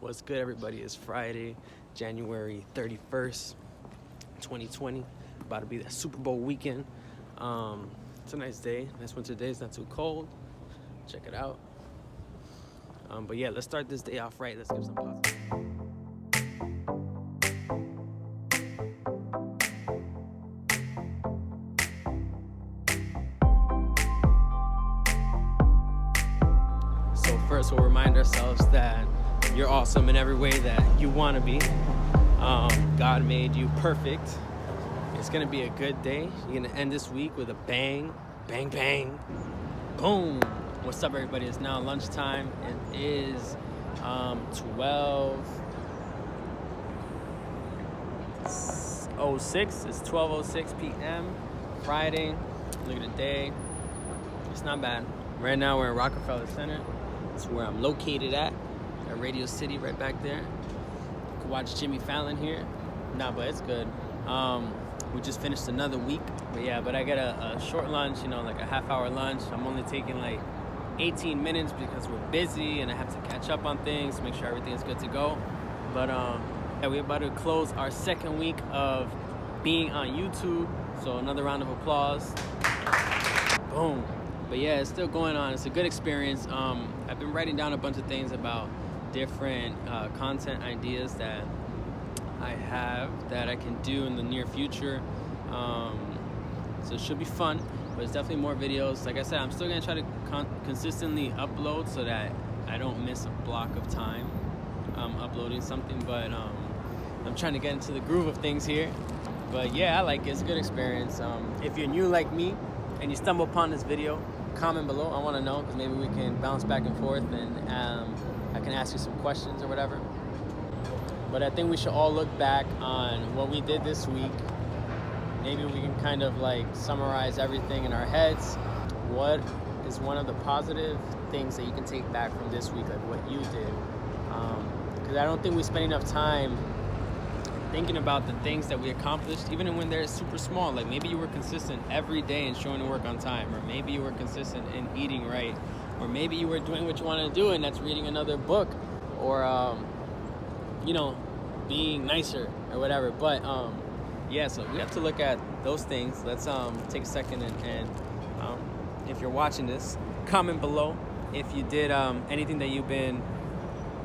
What's good, everybody? It's Friday, January 31st, 2020. About to be that Super Bowl weekend. It's a nice day, nice winter day. It's not too cold. Check it out. But yeah, let's start this day off right. Let's give some positive. So first, we'll remind ourselves that you're awesome in every way that you want to be. God made you perfect. It's going to be a good day. You're going to end this week with a bang, bang, bang, boom. What's up, everybody? It's now lunchtime. It is 12:06. It's 12:06 p.m. Friday. Look at the day. It's not bad. Right now, we're in Rockefeller Center. That's where I'm located at Radio City, right back there. You can watch Jimmy Fallon here. Nah, but it's good. We just finished another week. But I got a short lunch, like a half-hour lunch. I'm only taking like 18 minutes because we're busy and I have to catch up on things, make sure everything is good to go. But we're about to close our second week of being on YouTube. So another round of applause. Boom. But yeah, it's still going on. It's a good experience. I've been writing down a bunch of things about different content ideas that I have that I can do in the near future. So it should be fun, but it's definitely more videos. Like I said, I'm still gonna try to consistently upload so that I don't miss a block of time uploading something, but I'm trying to get into the groove of things here. But yeah, I like it. It's a good experience. If you're new like me and you stumble upon this video, comment below. I want to know, because maybe we can bounce back and forth and I can ask you some questions or whatever. But I think we should all look back on what we did this week. Maybe we can kind of like summarize everything in our heads. What is one of the positive things that you can take back from this week, like what you did? Because I don't think we spend enough time thinking about the things that we accomplished, even when they're super small. Like maybe you were consistent every day in showing to work on time, or maybe you were consistent in eating right, or maybe you were doing what you want to do, and that's reading another book, or being nicer or whatever. But so we have to look at those things. Let's take a second and if you're watching this, comment below if you did anything that you've been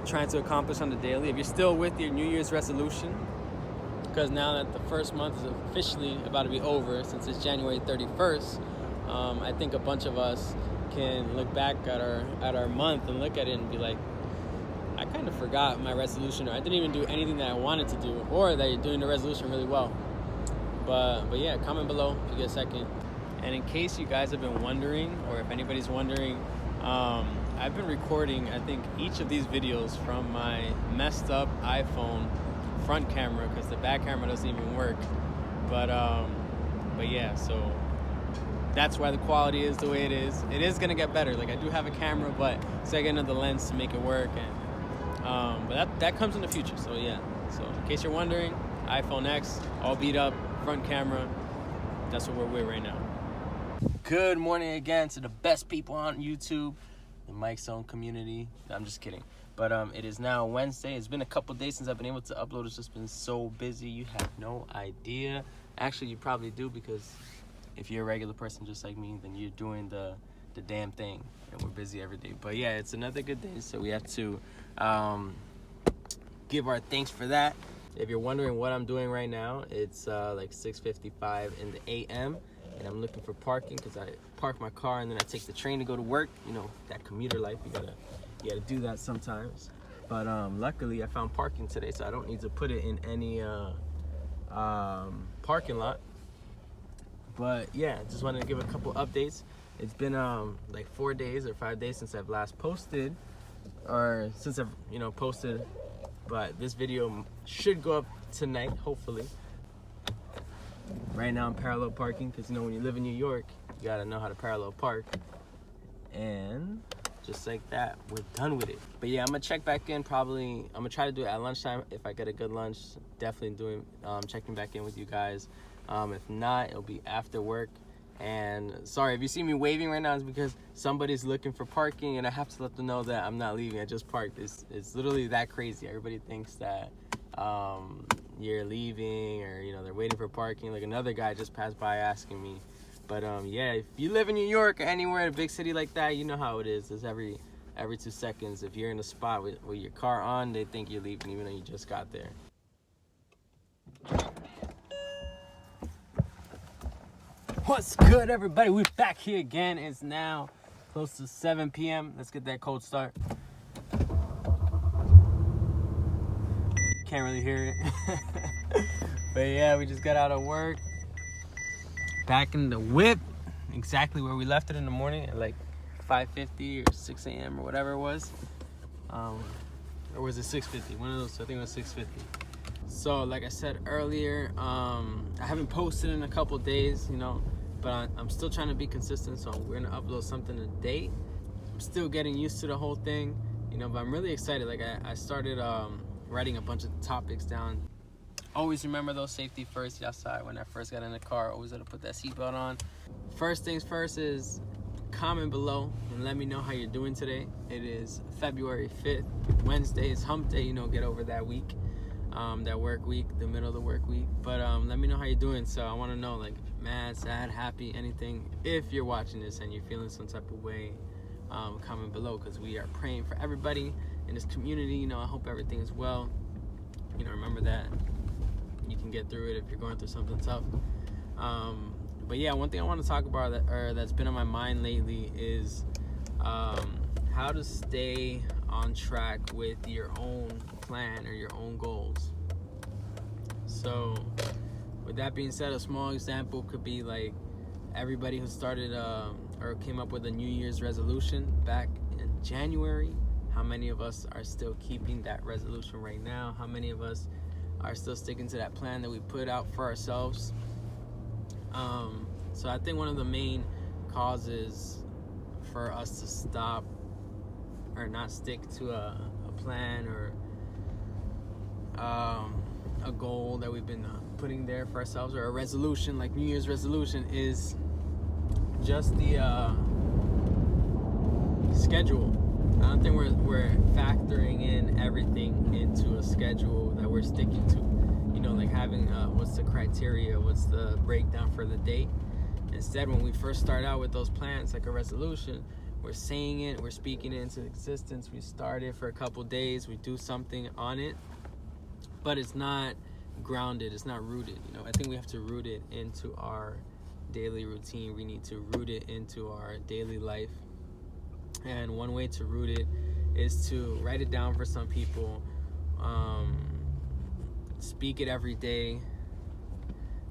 trying to accomplish on the daily. If you're still with your New Year's resolution, because now that the first month is officially about to be over, since it's January 31st, I think a bunch of us can look back at our month and look at it and be like, I kind of forgot my resolution, or I didn't even do anything that I wanted to do, or that you're doing the resolution really well. But yeah, comment below if you get a second. And in case you guys have been wondering, or if anybody's wondering, I've been recording, I think, each of these videos from my messed up iPhone front camera, because the back camera doesn't even work. But yeah, so that's why the quality is the way it is. It is gonna get better. Like, I do have a camera, but so I get another lens to make it work, and but that comes in the future. So yeah, so in case you're wondering, iPhone X, all beat up, front camera. That's what we're with right now. Good morning again to the best people on YouTube, the Mike Zone community. No, I'm just kidding. But it is now Wednesday. It's been a couple days since I've been able to upload. It's just been so busy. You have no idea. Actually, you probably do, because if you're a regular person just like me, then you're doing the damn thing. And we're busy every day. But yeah, it's another good day. So we have to give our thanks for that. If you're wondering what I'm doing right now, it's like 6:55 in the a.m. And I'm looking for parking, because I park my car and then I take the train to go to work. That commuter life, you gotta do that sometimes. But luckily I found parking today, so I don't need to put it in any parking lot. But yeah, just wanted to give a couple updates. It's been like 4 days or 5 days since I've last posted, or since I've posted. But this video should go up tonight, hopefully. Right now I'm parallel parking, because when you live in New York, you gotta know how to parallel park. And just like that, we're done with it. But yeah, I'm gonna check back in probably. I'm gonna try to do it at lunchtime. If I get a good lunch, definitely checking back in with you guys. If not, it'll be after work. And sorry, if you see me waving right now, it's because somebody's looking for parking, and I have to let them know that I'm not leaving. I just parked. It's literally that crazy. Everybody thinks that you're leaving, or they're waiting for parking. Like, another guy just passed by asking me. But yeah, if you live in New York or anywhere in a big city like that, you know how it is. It's every 2 seconds. If you're in a spot with your car on, they think you're leaving, even though you just got there. What's good, everybody? We're back here again. It's now close to 7 p.m. Let's get that cold start. Can't really hear it. But yeah, we just got out of work. Back in the whip. Exactly where we left it in the morning at like 5:50 or 6 a.m. or whatever it was. Or was it 6:50? One of those. I think it was 6:50. So like I said earlier, I haven't posted in a couple days, but I'm still trying to be consistent, so we're gonna upload something a day. I'm still getting used to the whole thing, but I'm really excited. Like I started writing a bunch of topics down. Always remember those safety first outside. When I first got in the car, always had to put that seatbelt on. First things first is comment below and let me know how you're doing today. It is February 5th, Wednesday. It's hump day, get over that week. That work week, the middle of the work week. But let me know how you're doing. So I want to know, like, mad, sad, happy, anything. If you're watching this and you're feeling some type of way, comment below, because we are praying for everybody in this community. I hope everything is well. Remember that you can get through it if you're going through something tough. But yeah, one thing I want to talk about that's been on my mind lately is how to stay on track with your own plan or your own goals. So with that being said, a small example could be like everybody who started or came up with a New Year's resolution back in January. How many of us are still keeping that resolution right now? How many of us are still sticking to that plan that we put out for ourselves? So I think one of the main causes for us to stop or not stick to a plan or a goal that we've been putting there for ourselves, or a resolution like New Year's resolution, is just the schedule. I don't think we're factoring in everything into a schedule that we're sticking to. Like having what's the criteria, what's the breakdown for the day. Instead, when we first start out with those plans, like a resolution, we're saying it, we're speaking it into existence. We start it for a couple days, we do something on it, but it's not grounded, it's not rooted. I think we have to root it into our daily routine. We need to root it into our daily life. And one way to root it is to write it down for some people, speak it every day,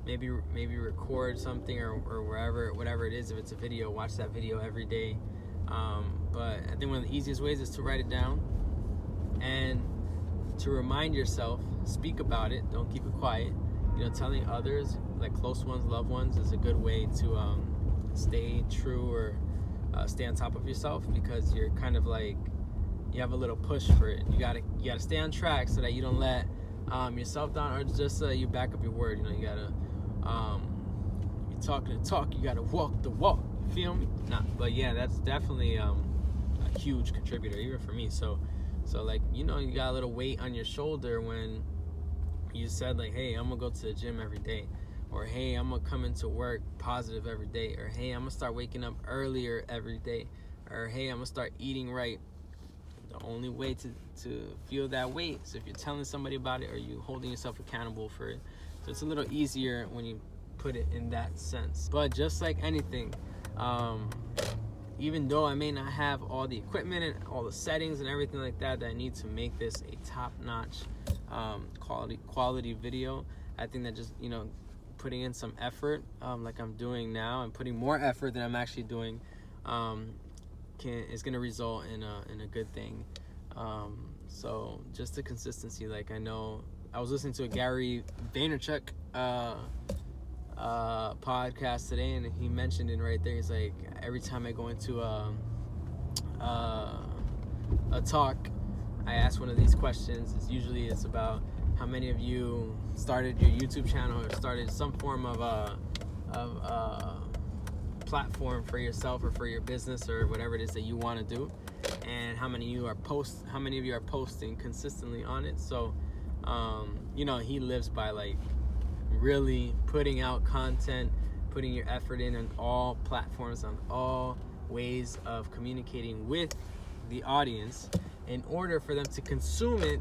maybe record something or whatever it is. If it's a video, watch that video every day. But I think one of the easiest ways is to write it down and to remind yourself, speak about it, don't keep it quiet. Telling others, like close ones, loved ones, is a good way to stay true or stay on top of yourself, because you're kind of like, you have a little push for it. You gotta stay on track so that you don't let yourself down, or just you back up your word. You gotta you're talking the talk, you gotta walk the walk. You feel me? Nah, but yeah, that's definitely a huge contributor, even for me. So like, you got a little weight on your shoulder when you said, like, hey, I'm gonna go to the gym every day, or hey, I'm gonna come into work positive every day, or hey, I'm gonna start waking up earlier every day, or hey, I'm gonna start eating right. The only way to feel that weight is if you're telling somebody about it, or you holding yourself accountable for it. So it's a little easier when you put it in that sense. But just like anything, even though I may not have all the equipment and all the settings and everything like that I need to make this a top-notch quality video, I think that just putting in some effort, like I'm doing now, and putting more effort than I'm actually doing, is going to result in a good thing. So just the consistency. Like, I know I was listening to a Gary Vaynerchuk podcast today, and he mentioned it right there. He's like, every time I go into a talk, I ask one of these questions. It's about how many of you started your YouTube channel or started some form of platform for yourself or for your business or whatever it is that you want to do, and how many of you are posting consistently on it. So you know, he lives by like really putting out content, putting your effort in on all platforms, on all ways of communicating with the audience in order for them to consume it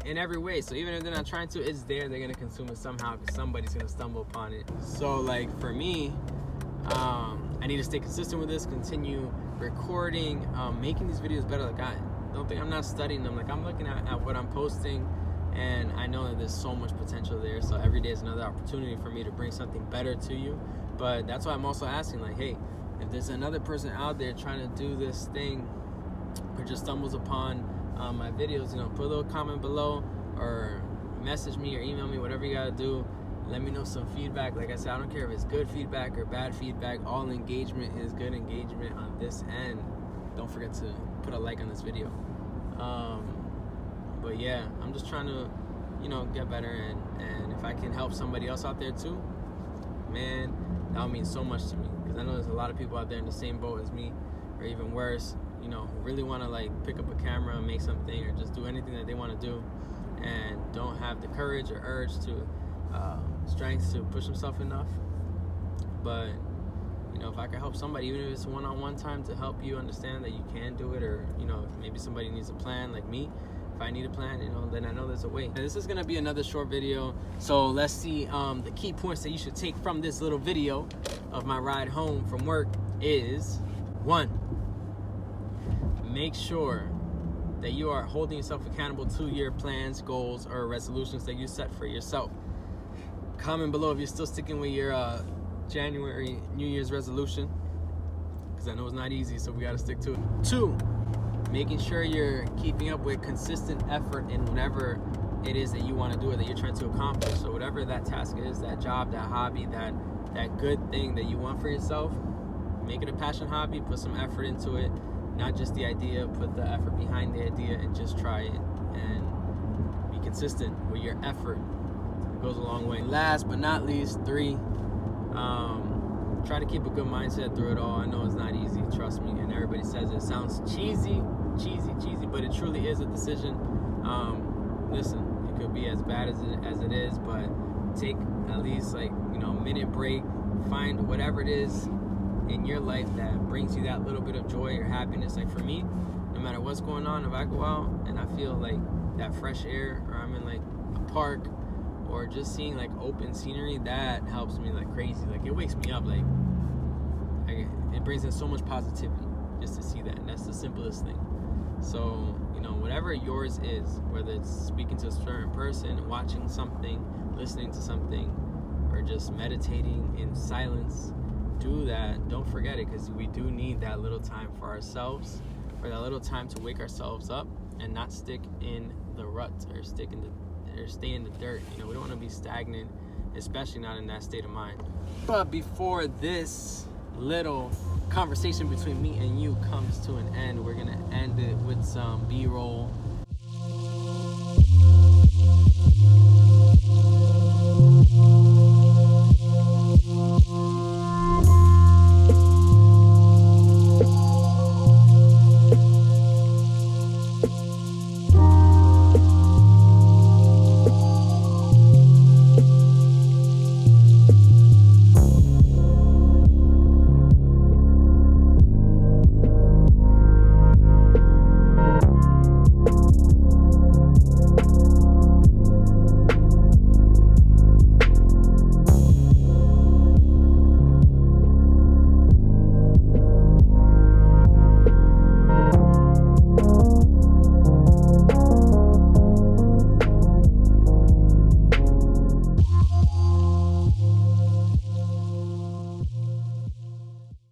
in every way. So even if they're not trying to, it's there, they're gonna consume it somehow because somebody's gonna stumble upon it. So like for me, I need to stay consistent with this, continue recording, making these videos better. Like I'm not studying them. Like I'm looking at what I'm posting, and I know that there's so much potential there. So every day is another opportunity for me to bring something better to you. But that's why I'm also asking, like, hey, if there's another person out there trying to do this thing or just stumbles upon my videos, you know, put a little comment below or message me or email me, whatever you gotta do. Let me know some feedback. Like I said, I don't care if it's good feedback or bad feedback. All engagement is good engagement on this end. Don't forget to put a like on this video. But yeah, I'm just trying to, you know, get better, and if I can help somebody else out there too, man, that would mean so much to me, because I know there's a lot of people out there in the same boat as me, or even worse, you know, who really want to like pick up a camera and make something or just do anything that they want to do and don't have the courage or urge to strength to push themselves enough. But you know, if I can help somebody, even if it's one-on-one time, to help you understand that you can do it, or you know, if maybe somebody needs a plan like me, if I need a plan, you know, then I know there's a way. This is gonna be another short video, so let's see. The key points that you should take from this little video of my ride home from work is: 1, make sure that you are holding yourself accountable to your plans, goals, or resolutions that you set for yourself. Comment below if you're still sticking with your January New Year's resolution, because I know it's not easy, so we got to stick to it. 2, making sure you're keeping up with consistent effort in whatever it is that you want to do or that you're trying to accomplish. So whatever that task is, that job, that hobby, that good thing that you want for yourself, make it a passion hobby, put some effort into it, not just the idea, put the effort behind the idea and just try it, and be consistent with your effort. It goes a long way. Last but not least, 3, try to keep a good mindset through it all. I know it's not easy, trust me, and everybody says it sounds cheesy, but it truly is a decision. Listen, it could be as bad as it is, but take at least like, you know, a minute break, find whatever it is in your life that brings you that little bit of joy or happiness. Like for me, no matter what's going on, if I go out and I feel like that fresh air, or I'm in like a park, or just seeing like open scenery, that helps me like crazy. Like it wakes me up. Like it brings in so much positivity just to see that, and that's the simplest thing. So you know, whatever yours is, whether it's speaking to a certain person, watching something, listening to something, or just meditating in silence, do that. Don't forget it, because we do need that little time for ourselves, or that little time to wake ourselves up and not stick in the rut or stay in the dirt. You know, we don't want to be stagnant, especially not in that state of mind. But before this little conversation between me and you comes to an end, we're gonna end it with some B-roll